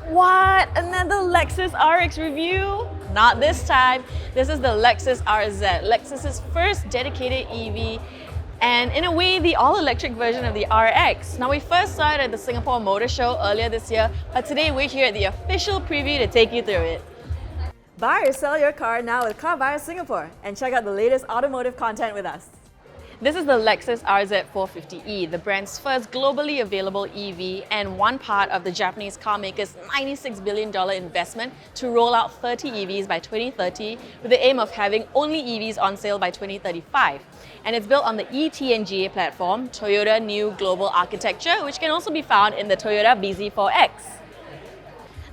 What? Another Lexus RX review? Not this time. This is the Lexus RZ, Lexus's first dedicated EV, and in a way, the all-electric version of the RX. Now, we first saw it at the Singapore Motor Show earlier this year, but today we're here at the official preview to take you through it. Buy or sell your car now with CarBuyer Singapore, and check out the latest automotive content with us. This is the Lexus RZ450e, the brand's first globally available EV and one part of the Japanese car maker's $96 billion investment to roll out 30 EVs by 2030 with the aim of having only EVs on sale by 2035. And it's built on the ET&GA platform, Toyota New Global Architecture, which can also be found in the Toyota BZ4X.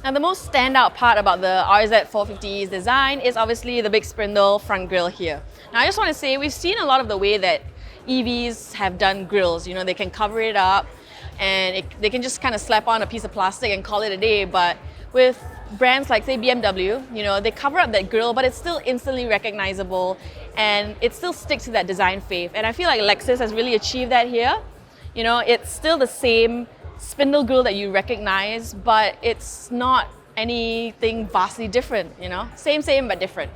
Now, the most standout part about the RZ450e's design is obviously the big spindle front grille here. Now, I just want to say we've seen a lot of the way that EVs have done grills. You know, they can cover it up and they can just kind of slap on a piece of plastic and call it a day. But with brands like, say, BMW, you know, they cover up that grille, but it's still instantly recognizable and it still sticks to that design faith. And I feel like Lexus has really achieved that here. You know, it's still the same spindle grille that you recognize, but it's not anything vastly different, you know? Same, but different.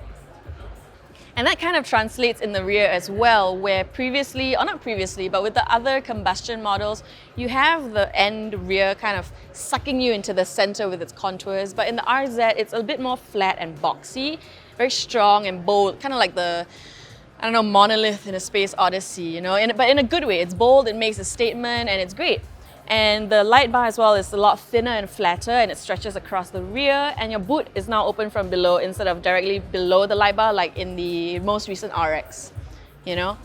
And that kind of translates in the rear as well, where previously, or not previously, but with the other combustion models, you have the end rear kind of sucking you into the center with its contours. But in the RZ, it's a bit more flat and boxy, very strong and bold, kind of like the, I don't know, monolith in a space odyssey, you know, but in a good way. It's bold, it makes a statement, and it's great. And the light bar as well is a lot thinner and flatter, and it stretches across the rear, and your boot is now open from below instead of directly below the light bar like in the most recent RX, you know?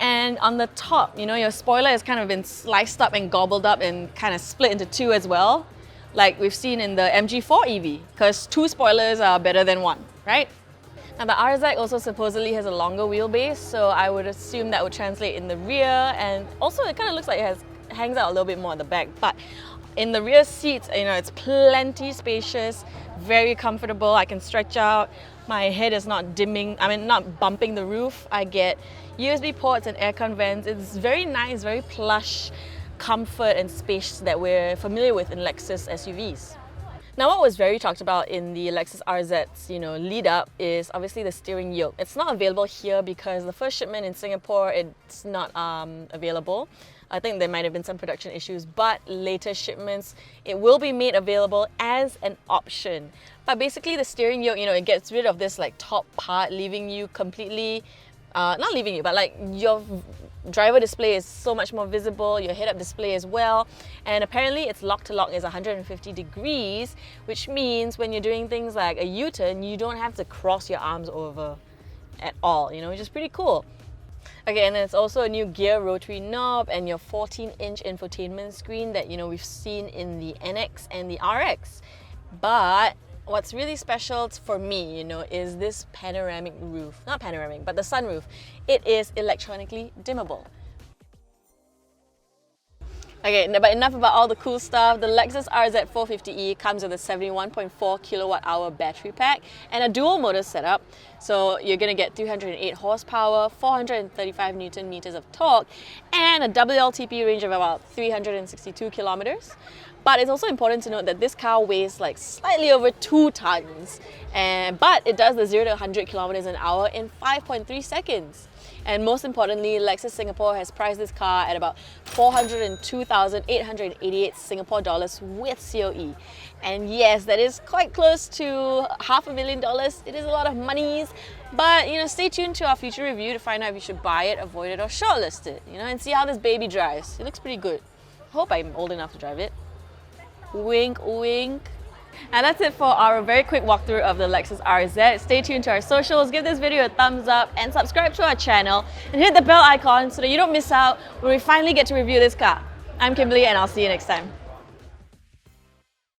And on the top, you know, your spoiler has kind of been sliced up and gobbled up and kind of split into two as well, like we've seen in the MG4 EV, because two spoilers are better than one, right? Now, the RZ also supposedly has a longer wheelbase, so I would assume that would translate in the rear, and also it kind of looks like it hangs out a little bit more at the back. But in the rear seats, you know, it's plenty spacious, very comfortable. I can stretch out, my head is not not bumping the roof. I get USB ports and aircon vents. It's very nice, very plush comfort and space that we're familiar with in Lexus SUVs. Now, what was very talked about in the Lexus RZ's, you know, lead up is obviously the steering yoke. It's not available here because the first shipment in Singapore, it's not available. I think there might have been some production issues, but later shipments, it will be made available as an option. But basically the steering yoke, you know, it gets rid of this like top part, leaving you completely, not leaving you, but like your driver display is so much more visible, your head-up display as well. And apparently its lock-to-lock is 150 degrees, which means when you're doing things like a U-turn, you don't have to cross your arms over at all, you know, which is pretty cool. Okay, and there's also a new gear rotary knob and your 14-inch infotainment screen that, you know, we've seen in the NX and the RX. But what's really special for me, you know, is this panoramic roof. Not panoramic, but the sunroof. It is electronically dimmable. Okay, but enough about all the cool stuff. The Lexus RZ450e comes with a 71.4 kilowatt-hour battery pack and a dual motor setup. So you're going to get 308 horsepower, 435 Newton meters of torque, and a WLTP range of about 362 kilometers. But it's also important to note that this car weighs like slightly over 2 tons, but it does the 0 to 100 kilometers an hour in 5.3 seconds. And most importantly, Lexus Singapore has priced this car at about 402,888 Singapore dollars with COE. And yes, that is quite close to $500,000. It is a lot of monies, but you know, stay tuned to our future review to find out if you should buy it, avoid it, or shortlist it, you know, and see how this baby drives. It looks pretty good. I hope I'm old enough to drive it. Wink, wink. And that's it for our very quick walkthrough of the Lexus RZ. Stay tuned to our socials, give this video a thumbs up, and subscribe to our channel, and hit the bell icon so that you don't miss out when we finally get to review this car. I'm Kimberly, and I'll see you next time.